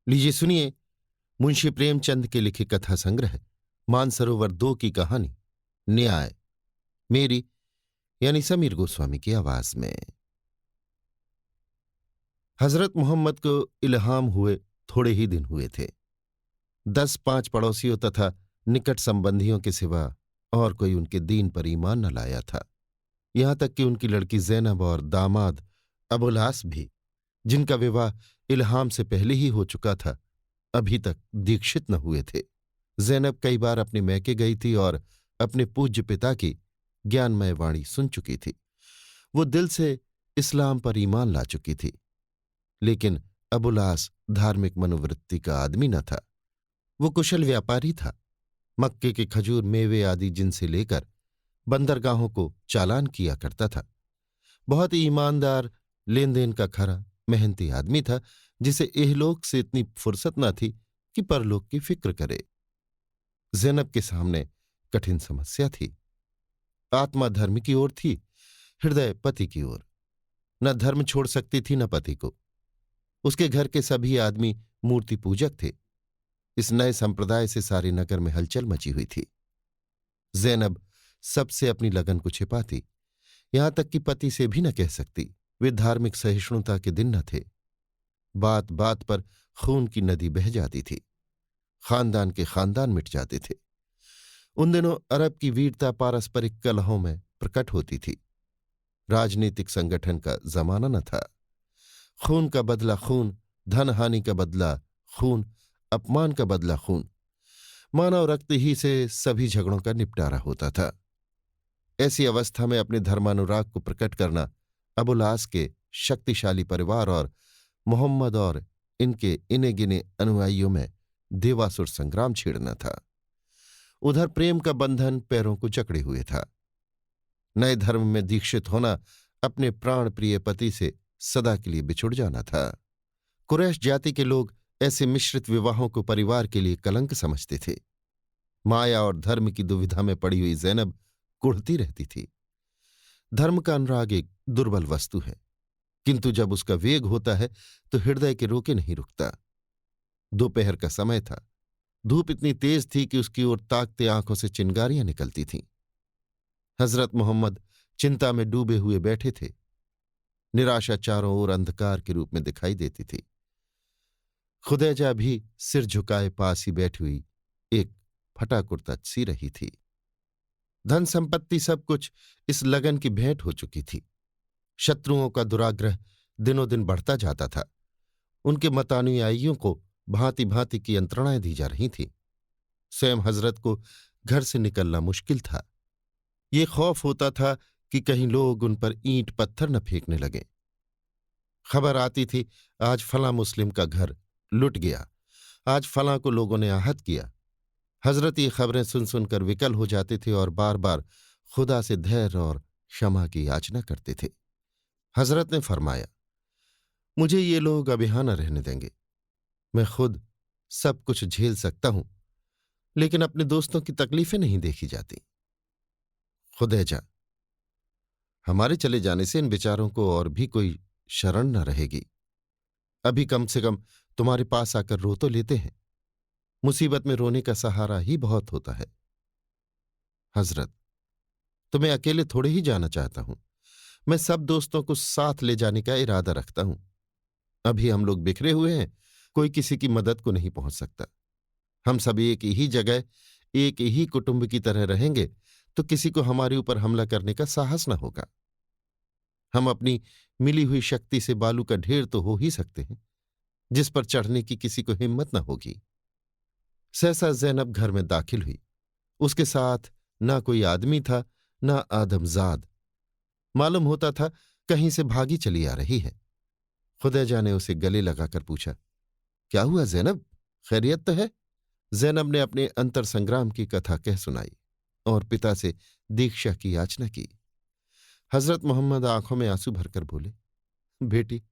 लीजिए सुनिए मुंशी प्रेमचंद के लिखे कथा संग्रह मानसरोवर 2 की कहानी न्याय, मेरी यानी समीर गोस्वामी की आवाज में। हजरत मोहम्मद को इल्हाम हुए थोड़े ही दिन हुए थे। 10-5 पड़ोसियों तथा निकट संबंधियों के सिवा और कोई उनके दीन पर ईमान न लाया था। यहां तक कि उनकी लड़की जैनब और दामाद अबुल-आस भी, जिनका विवाह इल्हाम से पहले ही हो चुका था, अभी तक दीक्षित न हुए थे। जैनब कई बार अपने मैके गई थी और अपने पूज्य पिता की ज्ञानमय वाणी सुन चुकी थी। वो दिल से इस्लाम पर ईमान ला चुकी थी। लेकिन अबुल-आस धार्मिक मनोवृत्ति का आदमी न था। वो कुशल व्यापारी था। मक्के के खजूर, मेवे आदि जिनसे लेकर बंदरगाहों को चालान किया करता था। बहुत ही ईमानदार, लेन देन का खरा, मेहनती आदमी था, जिसे इहलोक से इतनी फुर्सत न थी कि परलोक की फिक्र करे। जैनब के सामने कठिन समस्या थी। आत्मा धर्म की ओर थी, हृदय पति की ओर। न धर्म छोड़ सकती थी न पति को। उसके घर के सभी आदमी मूर्ति पूजक थे। इस नए संप्रदाय से सारे नगर में हलचल मची हुई थी। जैनब सबसे अपनी लगन को छिपाती, यहां तक कि पति से भी न कह सकती। वे धार्मिक सहिष्णुता के दिन न थे। बात बात पर खून की नदी बह जाती थी। खानदान के खानदान मिट जाते थे। उन दिनों अरब की वीरता पारस्परिक कलहों में प्रकट होती थी। राजनीतिक संगठन का जमाना न था। खून का बदला खून, धन हानि का बदला खून, अपमान का बदला खून, मानव रक्त ही से सभी झगड़ों का निपटारा होता था। ऐसी अवस्था में अपने धर्मानुराग को प्रकट करना अबुल-आस के शक्तिशाली परिवार और मोहम्मद और इनके इने गिने अनुयायियों में देवासुर संग्राम छेड़ना था। उधर प्रेम का बंधन पैरों को जकड़े हुए था। नए धर्म में दीक्षित होना, अपने प्राण प्रिय पति से सदा के लिए बिछुड़ जाना था। कुरैश जाति के लोग ऐसे मिश्रित विवाहों को परिवार के लिए कलंक समझते थे। माया और धर्म की दुविधा में पड़ी हुई जैनब कुढ़ती रहती थी। धर्म का अनुराग एक दुर्बल वस्तु है, किंतु जब उसका वेग होता है तो हृदय के रोके नहीं रुकता। दोपहर का समय था। धूप इतनी तेज थी कि उसकी ओर ताकते आंखों से चिंगारियां निकलती थीं। हजरत मोहम्मद चिंता में डूबे हुए बैठे थे। निराशा चारों ओर अंधकार के रूप में दिखाई देती थी। खुदैजा भी सिर झुकाए पास ही बैठी हुई एक फटा कुर्ता सी रही थी। धन संपत्ति सब कुछ इस लगन की भेंट हो चुकी थी। शत्रुओं का दुराग्रह दिनों दिन बढ़ता जाता था। उनके मतानुयायियों को भांति भांति की यंत्रणाएं दी जा रही थीं। स्वयं हजरत को घर से निकलना मुश्किल था। ये खौफ होता था कि कहीं लोग उन पर ईंट पत्थर न फेंकने लगें। खबर आती थी, आज फलां मुस्लिम का घर लुट गया, आज फलां को लोगों ने आहत किया। हजरत ये खबरें सुन सुनकर विकल हो जाते थे और बार बार खुदा से धैर्य और क्षमा की याचना करते थे। हजरत ने फरमाया, मुझे ये लोग अब यहां न रहने देंगे। मैं खुद सब कुछ झेल सकता हूं, लेकिन अपने दोस्तों की तकलीफें नहीं देखी जाती। खुदैजा, हमारे चले जाने से इन बेचारों को और भी कोई शरण न रहेगी। अभी कम से कम तुम्हारे पास आकर रो तो लेते हैं। मुसीबत में रोने का सहारा ही बहुत होता है। हजरत, तुम्हें अकेले थोड़े ही जाना चाहता हूं। मैं सब दोस्तों को साथ ले जाने का इरादा रखता हूं। अभी हम लोग बिखरे हुए हैं, कोई किसी की मदद को नहीं पहुंच सकता। हम सब एक ही जगह, एक ही कुटुंब की तरह रहेंगे तो किसी को हमारे ऊपर हमला करने का साहस न होगा। हम अपनी मिली हुई शक्ति से बालू का ढेर तो हो ही सकते हैं, जिस पर चढ़ने की किसी को हिम्मत न होगी। सहसा जैनब घर में दाखिल हुई। उसके साथ ना कोई आदमी था, ना आदमजाद। मालूम होता था कहीं से भागी चली आ रही है। खुदैजा ने उसे गले लगाकर पूछा, क्या हुआ जैनब, खैरियत तो है? जैनब ने अपने अंतर संग्राम की कथा कह सुनाई और पिता से दीक्षा की याचना की। हजरत मोहम्मद आंखों में आंसू भरकर बोले, बेटी,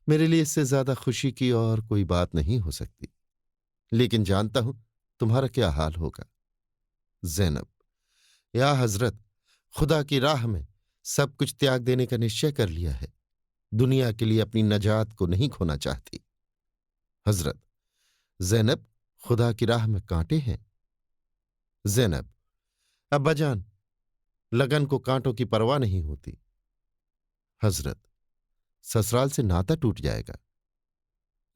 मेरे लिए इससे ज्यादा खुशी की और कोई बात नहीं हो सकती, लेकिन जानता हूं तुम्हारा क्या हाल होगा। जैनब, या हजरत, खुदा की राह में सब कुछ त्याग देने का निश्चय कर लिया है। दुनिया के लिए अपनी नजात को नहीं खोना चाहती। हजरत, जैनब, खुदा की राह में कांटे हैं। जैनब, अब्बाजान, लगन को कांटों की परवाह नहीं होती। हजरत, ससुराल से नाता टूट जाएगा।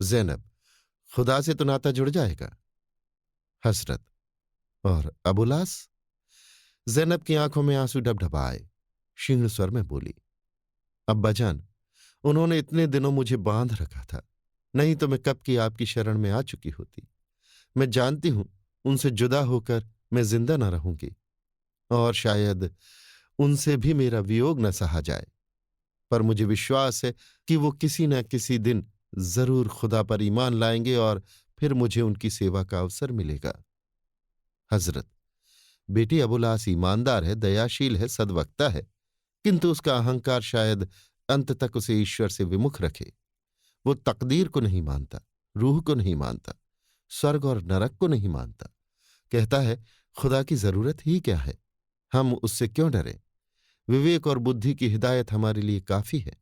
जैनब, खुदा से तो नाता जुड़ जाएगा। हजरत, और अबुलास? जैनब की आंखों में आंसू ढबढबाए, क्षीण स्वर में बोली, अब्बाजान, उन्होंने इतने दिनों मुझे बांध रखा था, नहीं तो मैं कब की आपकी शरण में आ चुकी होती। मैं जानती हूं उनसे जुदा होकर मैं जिंदा न रहूंगी, और शायद उनसे भी मेरा वियोग न सहा जाए, पर मुझे विश्वास है कि वो किसी न किसी दिन जरूर खुदा पर ईमान लाएंगे और फिर मुझे उनकी सेवा का अवसर मिलेगा। हजरत, बेटी अबुलास ईमानदार है, दयाशील है, सद्वक्ता है, किंतु उसका अहंकार शायद अंत तक उसे ईश्वर से विमुख रखे। वो तकदीर को नहीं मानता, रूह को नहीं मानता, स्वर्ग और नरक को नहीं मानता। कहता है खुदा की जरूरत ही क्या है, हम उससे क्यों डरें, विवेक और बुद्धि की हिदायत हमारे लिए काफी है।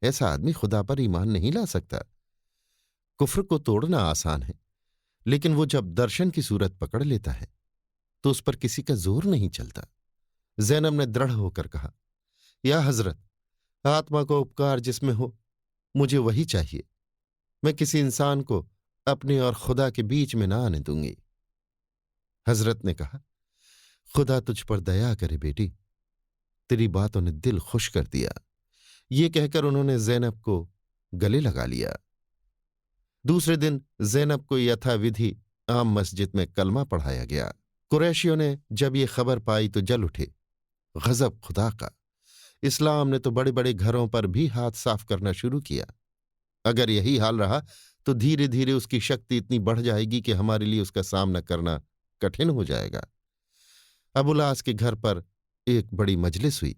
ऐसा आदमी खुदा पर ईमान नहीं ला सकता। कुफ्र को तोड़ना आसान है, लेकिन वो जब दर्शन की सूरत पकड़ लेता है तो उस पर किसी का जोर नहीं चलता। जैनब ने दृढ़ होकर कहा, या हजरत, आत्मा को उपकार जिसमें हो मुझे वही चाहिए। मैं किसी इंसान को अपने और खुदा के बीच में ना आने दूंगी। हजरत ने कहा, खुदा तुझ पर दया करे बेटी, तेरी बातों ने दिल खुश कर दिया। ये कहकर उन्होंने जैनब को गले लगा लिया। दूसरे दिन जैनब को यथाविधि आम मस्जिद में कलमा पढ़ाया गया। कुरैशियों ने जब ये खबर पाई तो जल उठे। गजब खुदा का! इस्लाम ने तो बड़े बड़े घरों पर भी हाथ साफ करना शुरू किया। अगर यही हाल रहा तो धीरे धीरे उसकी शक्ति इतनी बढ़ जाएगी कि हमारे लिए उसका सामना करना कठिन हो जाएगा। अबुलास के घर पर एक बड़ी मजलिस हुई।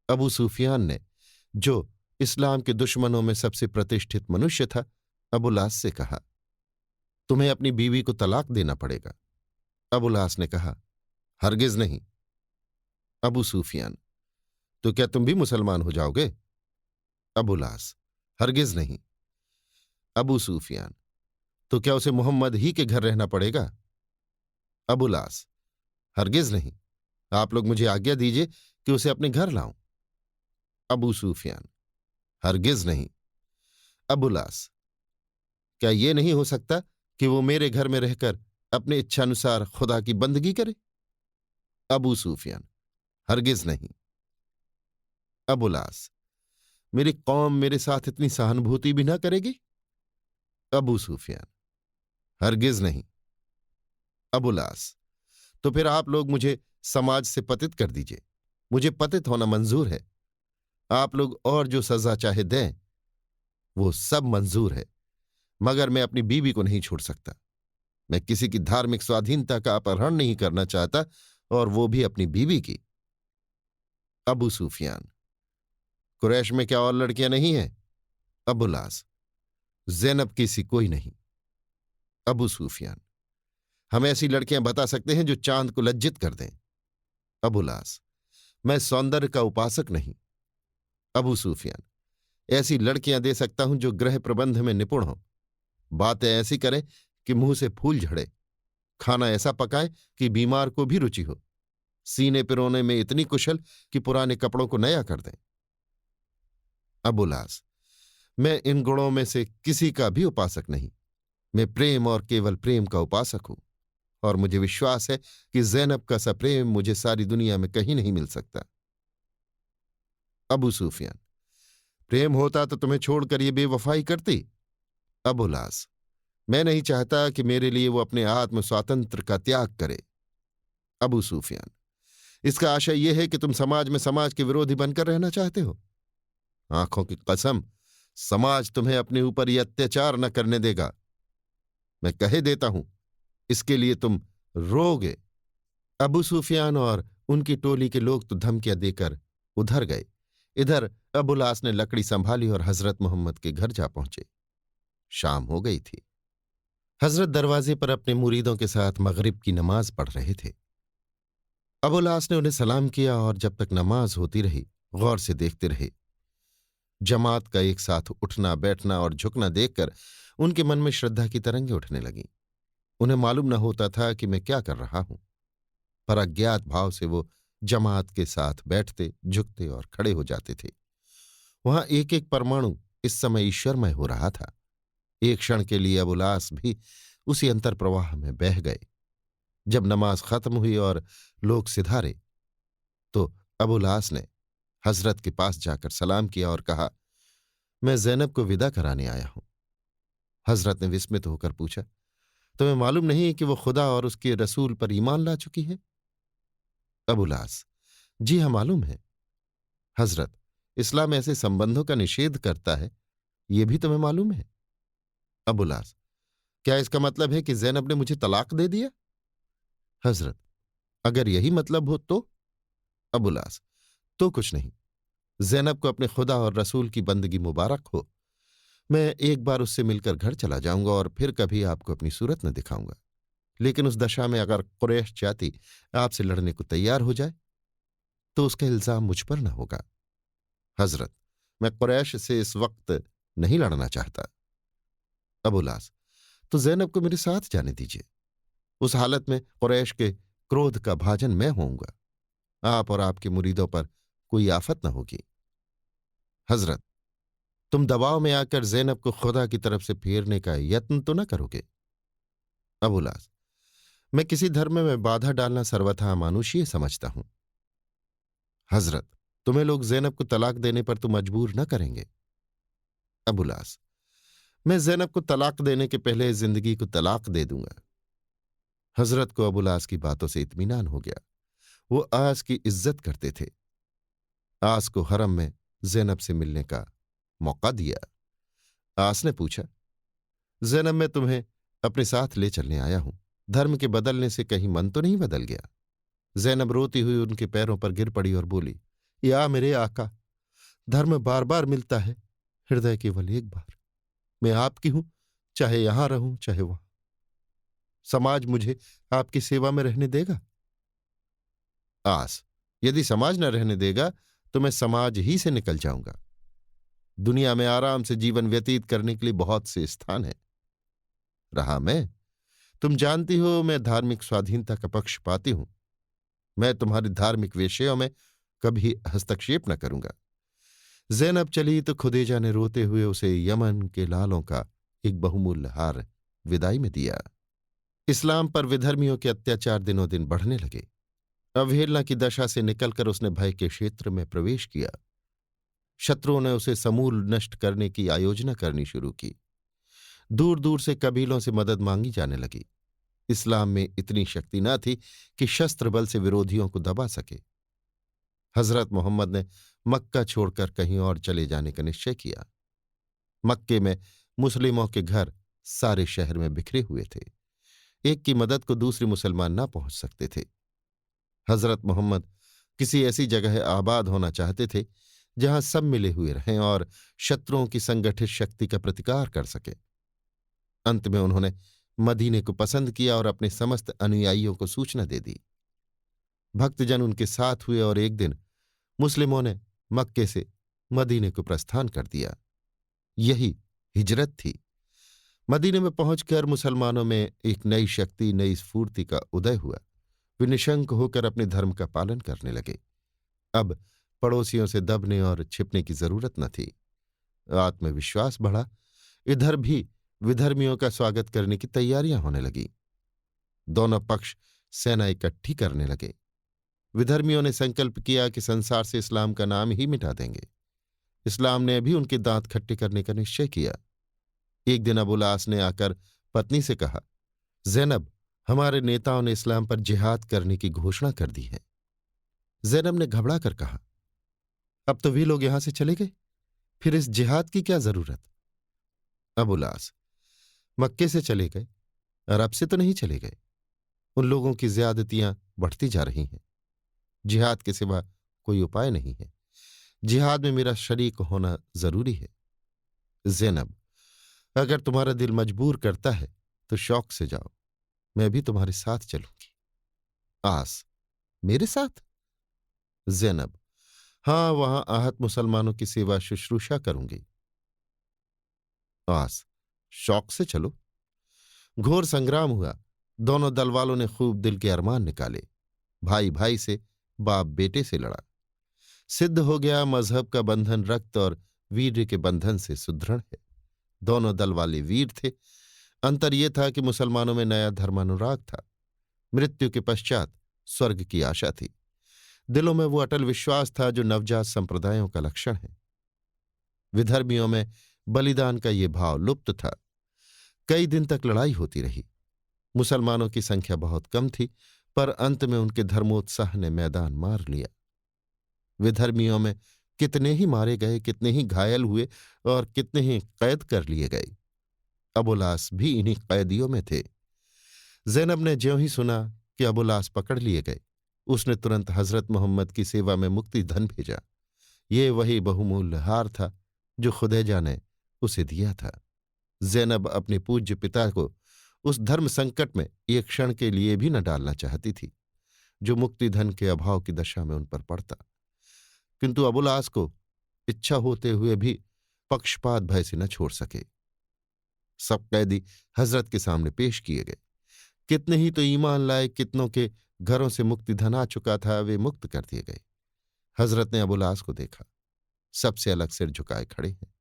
अबू सुफियान ने, जो इस्लाम के दुश्मनों में सबसे प्रतिष्ठित मनुष्य था, अबुलास से कहा, तुम्हें अपनी बीवी को तलाक देना पड़ेगा। अबुलास ने कहा, हरगिज नहीं। अबू सुफियान, तो क्या तुम भी मुसलमान हो जाओगे? अबुलास, हरगिज नहीं। अबू सुफियान, तो क्या उसे मोहम्मद ही के घर रहना पड़ेगा? अबुलास, हरगिज नहीं। आप लोग मुझे आज्ञा दीजिए कि उसे अपने घर लाऊं। अबू सुफियान, हरगिज नहीं। अबुलास, क्या यह नहीं हो सकता कि वो मेरे घर में रहकर अपने इच्छानुसार खुदा की बंदगी करे? अबू सुफियान, हरगिज नहीं। अबुलास, मेरी कौम मेरे साथ इतनी सहानुभूति भी ना करेगी? अबू सुफियान, हरगिज नहीं। अबुलास, तो फिर आप लोग मुझे समाज से पतित कर दीजिए। मुझे पतित होना मंजूर है। आप लोग और जो सजा चाहे दें वो सब मंजूर है, मगर मैं अपनी बीवी को नहीं छोड़ सकता। मैं किसी की धार्मिक स्वाधीनता का अपहरण नहीं करना चाहता, और वो भी अपनी बीवी की। अबू सुफियान, कुरैश में क्या और लड़कियां नहीं हैं? अबुलास, जैनब की सी कोई नहीं। अबू सुफियान, हम ऐसी लड़कियां बता सकते हैं जो चांद को लज्जित कर दें। अबुलास, मैं सौंदर्य का उपासक नहीं। अबू सुफियान, ऐसी लड़कियां दे सकता हूं जो गृह प्रबंध में निपुण हो, बातें ऐसी करें कि मुंह से फूल झड़े, खाना ऐसा पकाए कि बीमार को भी रुचि हो, सीने पिरोने में इतनी कुशल कि पुराने कपड़ों को नया कर दें। अबुलास, मैं इन गुणों में से किसी का भी उपासक नहीं। मैं प्रेम और केवल प्रेम का उपासक हूं, और मुझे विश्वास है कि जैनब का सा प्रेम मुझे सारी दुनिया में कहीं नहीं मिल सकता। अबू सुफियान, प्रेम होता तो तुम्हें छोड़कर ये बेवफाई करती? अबुलास, मैं नहीं चाहता कि मेरे लिए वो अपने आत्म स्वातंत्र का त्याग करे। अबू सुफियान, इसका आशय यह है कि तुम समाज में समाज के विरोधी बनकर रहना चाहते हो? आंखों की कसम, समाज तुम्हें अपने ऊपर यह अत्याचार न करने देगा। मैं कहे देता हूं, इसके लिए तुम रोगे। अबू सुफियान और उनकी टोली के लोग तो धमकियां देकर उधर गए। इधर अबुलास ने लकड़ी संभाली और हजरत मोहम्मद के घर जा पहुंचे। शाम हो गई थी। हजरत दरवाजे पर अपने मुरीदों के साथ मगरिब की नमाज पढ़ रहे थे। अबुलास ने उन्हें सलाम किया और जब तक नमाज होती रही गौर से देखते रहे। जमात का एक साथ उठना बैठना और झुकना देखकर उनके मन में श्रद्धा की तरंगें उठने लगीं। उन्हें मालूम न होता था कि मैं क्या कर रहा हूं, पर अज्ञात भाव से वो जमात के साथ बैठते झुकते और खड़े हो जाते थे। वहां एक एक परमाणु इस समय ईश्वरमय हो रहा था। एक क्षण के लिए अबुलास भी उसी अंतर प्रवाह में बह गए। जब नमाज खत्म हुई और लोग सिधारे तो अबुलास ने हजरत के पास जाकर सलाम किया और कहा, मैं जैनब को विदा कराने आया हूं। हजरत ने विस्मित होकर पूछा, तुम्हें मालूम नहीं कि वो खुदा और उसके रसूल पर ईमान ला चुकी है? अबुलास, जी हाँ मालूम है। हजरत, इस्लाम ऐसे संबंधों का निषेध करता है, ये भी तुम्हें मालूम है? अबुलास, क्या इसका मतलब है कि जैनब ने मुझे तलाक दे दिया? हजरत, अगर यही मतलब हो तो? अबुलास, तो कुछ नहीं। जैनब को अपने खुदा और रसूल की बंदगी मुबारक हो। मैं एक बार उससे मिलकर घर चला जाऊंगा और फिर कभी आपको अपनी सूरत न दिखाऊंगा। लेकिन उस दशा में अगर कुरैश जाति आपसे लड़ने को तैयार हो जाए तो उसका इल्जाम मुझ पर न होगा। हजरत, मैं कुरैश से इस वक्त नहीं लड़ना चाहता। अबुलास, तो जैनब को मेरे साथ जाने दीजिए। उस हालत में कुरैश के क्रोध का भाजन मैं होऊंगा। आप और आपके मुरीदों पर कोई आफत न होगी। हजरत, तुम दबाव में आकर जैनब को खुदा की तरफ से फेरने का यत्न तो न करोगे? अबुलास, मैं किसी धर्म में बाधा डालना सर्वथा अमानुषीय समझता हूं। हजरत, तुम्हें लोग जैनब को तलाक देने पर तो मजबूर न करेंगे? अबुलास, मैं जैनब को तलाक देने के पहले जिंदगी को तलाक दे दूंगा। हजरत को अबुलास की बातों से इत्मीनान हो गया। वो आस की इज्जत करते थे। आस को हरम में जैनब से मिलने का मौका दिया। आस ने पूछा, जैनब, मैं तुम्हें अपने साथ ले चलने आया हूं। धर्म के बदलने से कहीं मन तो नहीं बदल गया? जैनब रोती हुई उनके पैरों पर गिर पड़ी और बोली, या मेरे आका, धर्म बार बार मिलता है, हृदय केवल एक बार। मैं आपकी हूं, चाहे यहां रहूं चाहे वहां। समाज मुझे आपकी सेवा में रहने देगा? आस, यदि समाज न रहने देगा तो मैं समाज ही से निकल जाऊंगा। दुनिया में आराम से जीवन व्यतीत करने के लिए बहुत से स्थान हैं। रहा मैं, तुम जानती हो मैं धार्मिक स्वाधीनता का पक्षपाती हूं। मैं तुम्हारे धार्मिक विषयों में कभी हस्तक्षेप न करूंगा। जैनब चली तो खुदेजा ने रोते हुए उसे यमन के लालों का एक बहुमूल्य हार विदाई में दिया। इस्लाम पर विधर्मियों के अत्याचार दिनों दिन बढ़ने लगे। अवहेलना की दशा से निकलकर उसने भय के क्षेत्र में प्रवेश किया। शत्रुओं ने उसे समूल नष्ट करने की आयोजना करनी शुरू की। दूर दूर से कबीलों से मदद मांगी जाने लगी। इस्लाम में इतनी शक्ति न थी कि शस्त्र बल से विरोधियों को दबा सके। हजरत मोहम्मद ने मक्का छोड़कर कहीं और चले जाने का निश्चय किया। मक्के में मुस्लिमों के घर सारे शहर में बिखरे हुए थे। एक की मदद को दूसरे मुसलमान ना पहुंच सकते थे। हजरत मोहम्मद किसी ऐसी जगह आबाद होना चाहते थे जहां सब मिले हुए रहें और शत्रुओं की संगठित शक्ति का प्रतिकार कर सके। अंत में उन्होंने मदीने को पसंद किया और अपने समस्त अनुयायियों को सूचना दे दी। भक्तजन उनके साथ हुए और एक दिन मुस्लिमों ने मक्के से मदीने को प्रस्थान कर दिया। यही हिजरत थी। मदीने में पहुंचकर मुसलमानों में एक नई शक्ति, नई स्फूर्ति का उदय हुआ। वे निशंक होकर अपने धर्म का पालन करने लगे। अब पड़ोसियों से दबने और छिपने की जरूरत न थी। आत्मविश्वास बढ़ा। इधर भी विधर्मियों का स्वागत करने की तैयारियां होने लगी। दोनों पक्ष सेना इकट्ठी करने लगे। विधर्मियों ने संकल्प किया कि संसार से इस्लाम का नाम ही मिटा देंगे। इस्लाम ने भी उनके दांत खट्टे करने का निश्चय किया। एक दिन अबुलास ने आकर पत्नी से कहा, जैनब, हमारे नेताओं ने इस्लाम पर जिहाद करने की घोषणा कर दी है। जैनब ने घबरा कर कहा, अब तो वे लोग यहां से चले गए, फिर इस जिहाद की क्या जरूरत? अबुलास, मक्के से चले गए, अरब से तो नहीं चले गए। उन लोगों की ज्यादतियां बढ़ती जा रही हैं। जिहाद के सिवा कोई उपाय नहीं है। जिहाद में मेरा शरीक होना जरूरी है। जैनब, अगर तुम्हारा दिल मजबूर करता है तो शौक से जाओ, मैं भी तुम्हारे साथ चलूंगी। आस, मेरे साथ? जैनब, हाँ, वहां आहत मुसलमानों की सेवा शुश्रूषा करूंगी। आस, शौक से चलो। घोर संग्राम हुआ। दोनों दल वालों ने खूब दिल के अरमान निकाले। भाई भाई से, बाप बेटे से लड़ा। सिद्ध हो गया मजहब का बंधन रक्त और वीर्य के बंधन से सुदृढ़ है। दोनों दल वाले वीर थे। अंतर यह था कि मुसलमानों में नया धर्मानुराग था। मृत्यु के पश्चात स्वर्ग की आशा थी। दिलों में वो अटल विश्वास था जो नवजात संप्रदायों का लक्षण है। विधर्मियों में बलिदान का ये भाव लुप्त था। कई दिन तक लड़ाई होती रही। मुसलमानों की संख्या बहुत कम थी, पर अंत में उनके धर्मोत्साह ने मैदान मार लिया। विधर्मियों में कितने ही मारे गए, कितने ही घायल हुए और कितने ही कैद कर लिए गए। अबुलास भी इन्हीं कैदियों में थे। जैनब ने ज्यों ही सुना कि अबुलास पकड़ लिए गए, उसने तुरंत हजरत मोहम्मद की सेवा में मुक्ति धन भेजा। ये वही बहुमूल्य हार था जो खुदैजा ने उसे दिया था। जैनब अपने पूज्य पिता को उस धर्म संकट में एक क्षण के लिए भी न डालना चाहती थी जो मुक्ति धन के अभाव की दशा में उन पर पड़ता। किंतु अबुलास को इच्छा होते हुए भी पक्षपात भय से न छोड़ सके। सब कैदी हजरत के सामने पेश किए गए। कितने ही तो ईमान लाए, कितनों के घरों से मुक्ति धन आ चुका था, वे मुक्त कर दिए गए। हजरत ने अबुलास को देखा। सबसे अलग सिर झुकाए खड़े हैं,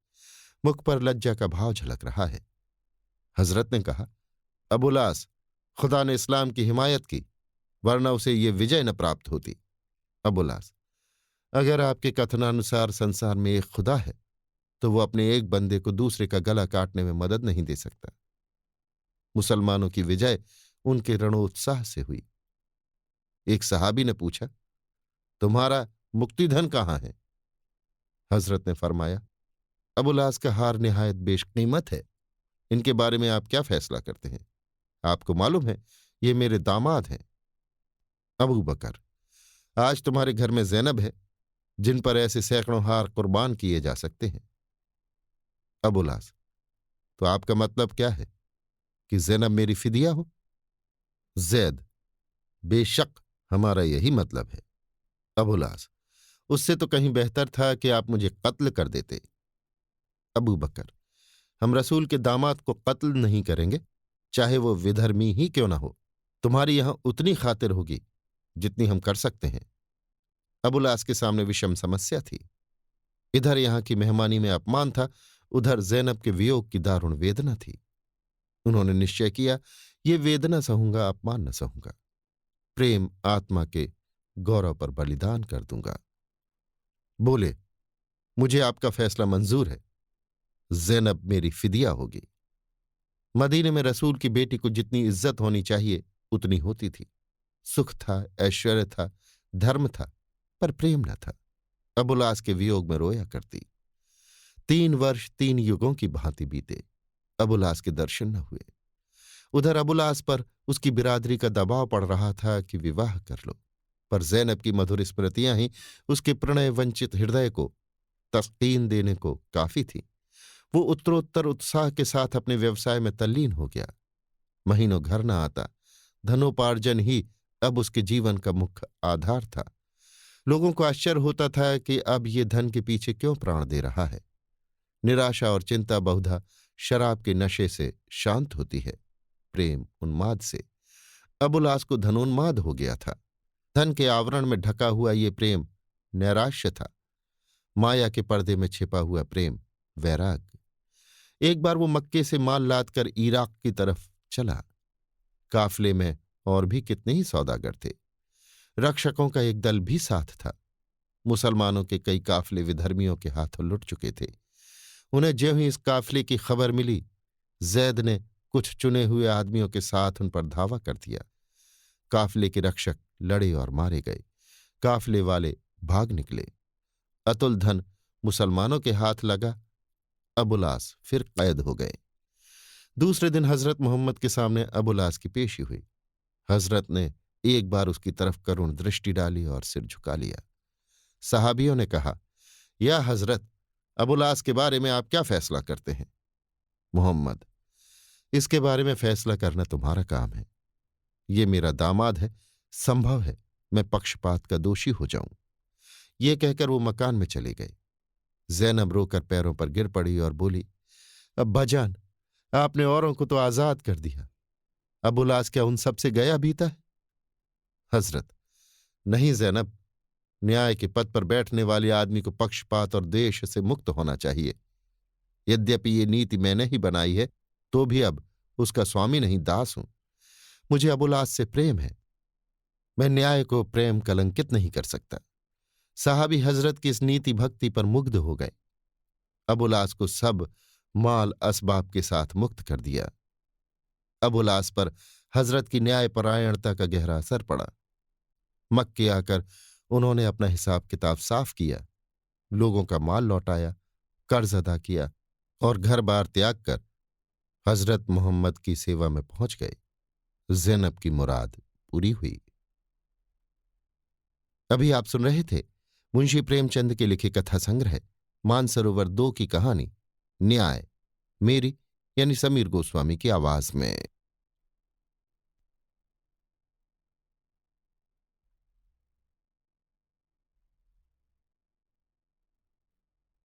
मुख पर लज्जा का भाव झलक रहा है। हजरत ने कहा, अबुलास, खुदा ने इस्लाम की हिमायत की, वरना उसे ये विजय न प्राप्त होती। अबुलास, अगर आपके कथनानुसार संसार में एक खुदा है तो वो अपने एक बंदे को दूसरे का गला काटने में मदद नहीं दे सकता। मुसलमानों की विजय उनके रणोत्साह से हुई। एक सहाबी ने पूछा, तुम्हारा मुक्तिधन कहाँ है? हजरत ने फरमाया, अबुलास का हार निहायत बेशकीमत है। इनके बारे में आप क्या फैसला करते हैं? आपको मालूम है ये मेरे दामाद हैं। अबू बकर, आज तुम्हारे घर में जैनब है जिन पर ऐसे सैकड़ों हार कुर्बान किए जा सकते हैं। अबुलास, तो आपका मतलब क्या है कि जैनब मेरी फिदिया हो? जैद, बेशक हमारा यही मतलब है। अबुलास, उससे तो कहीं बेहतर था कि आप मुझे कत्ल कर देते। अबू बकर, हम रसूल के दामाद को कत्ल नहीं करेंगे, चाहे वो विधर्मी ही क्यों ना हो। तुम्हारी यहां उतनी खातिर होगी जितनी हम कर सकते हैं। अबुलास के सामने विषम समस्या थी। इधर यहां की मेहमानी में अपमान था, उधर जैनब के वियोग की दारुण वेदना थी। उन्होंने निश्चय किया, ये वेदना सहूंगा, अपमान न सहूंगा। प्रेम आत्मा के गौरव पर बलिदान कर दूंगा। बोले, मुझे आपका फैसला मंजूर है। जैनब मेरी फिदिया होगी। मदीने में रसूल की बेटी को जितनी इज्जत होनी चाहिए उतनी होती थी। सुख था, ऐश्वर्य था, धर्म था, पर प्रेम न था। अबुलास के वियोग में रोया करती। 3 वर्ष 3 युगों की भांति बीते, अबुलास के दर्शन न हुए। उधर अबुलास पर उसकी बिरादरी का दबाव पड़ रहा था कि विवाह कर लो, पर जैनब की मधुर स्मृतियां ही उसके प्रणय वंचित हृदय को तस्कीन देने को काफी थी। वो उत्तरोत्तर उत्साह के साथ अपने व्यवसाय में तल्लीन हो गया। महीनों घर न आता। धनोपार्जन ही अब उसके जीवन का मुख्य आधार था। लोगों को आश्चर्य होता था कि अब ये धन के पीछे क्यों प्राण दे रहा है। निराशा और चिंता बहुधा शराब के नशे से शांत होती है, प्रेम उन्माद से। अबुलास को धनोन्माद हो गया था। धन के आवरण में ढका हुआ ये प्रेम नैराश्य था, माया के पर्दे में छिपा हुआ प्रेम वैराग। एक बार वो मक्के से माल लाद कर इराक की तरफ चला। काफले में और भी कितने ही सौदागर थे। रक्षकों का एक दल भी साथ था। मुसलमानों के कई काफले विधर्मियों के हाथों लुट चुके थे। उन्हें ज्यों ही इस काफले की खबर मिली, जैद ने कुछ चुने हुए आदमियों के साथ उन पर धावा कर दिया। काफले के रक्षक लड़े और मारे गए। काफले वाले भाग निकले। अतुल धन मुसलमानों के हाथ लगा। अबुलास फिर कैद हो गए। दूसरे दिन हजरत मोहम्मद के सामने अबुलास की पेशी हुई। हजरत ने एक बार उसकी तरफ करुण दृष्टि डाली और सिर झुका लिया। सहाबियों ने कहा, या हजरत, अबुलास के बारे में आप क्या फैसला करते हैं? मोहम्मद, इसके बारे में फैसला करना तुम्हारा काम है। ये मेरा दामाद है, संभव है मैं पक्षपात का दोषी हो जाऊं। ये कहकर वो मकान में चले गए। जैनब रोकर पैरों पर गिर पड़ी और बोली, अब्बाजान, आपने औरों को तो आजाद कर दिया, अब उलास क्या उन सबसे गया बीता है? हजरत, नहीं जैनब, न्याय के पद पर बैठने वाले आदमी को पक्षपात और द्वेष से मुक्त होना चाहिए। यद्यपि ये नीति मैंने ही बनाई है, तो भी अब उसका स्वामी नहीं, दास हूं। मुझे अबुलास से प्रेम है। मैं न्याय को प्रेम कलंकित नहीं कर सकता। साहबी हजरत की इस नीति भक्ति पर मुग्ध हो गए। अबुलास को सब माल असबाब के साथ मुक्त कर दिया। अबुलास पर हजरत की न्यायपरायणता का गहरा असर पड़ा। मक्के आकर उन्होंने अपना हिसाब किताब साफ किया, लोगों का माल लौटाया, कर्ज अदा किया और घर बार त्याग कर हजरत मोहम्मद की सेवा में पहुंच गए। ज़ैनब की मुराद पूरी हुई। अभी आप सुन रहे थे मुंशी प्रेमचंद के लिखे कथा संग्रह मानसरोवर 2 की कहानी न्याय, मेरी यानी समीर गोस्वामी की आवाज में।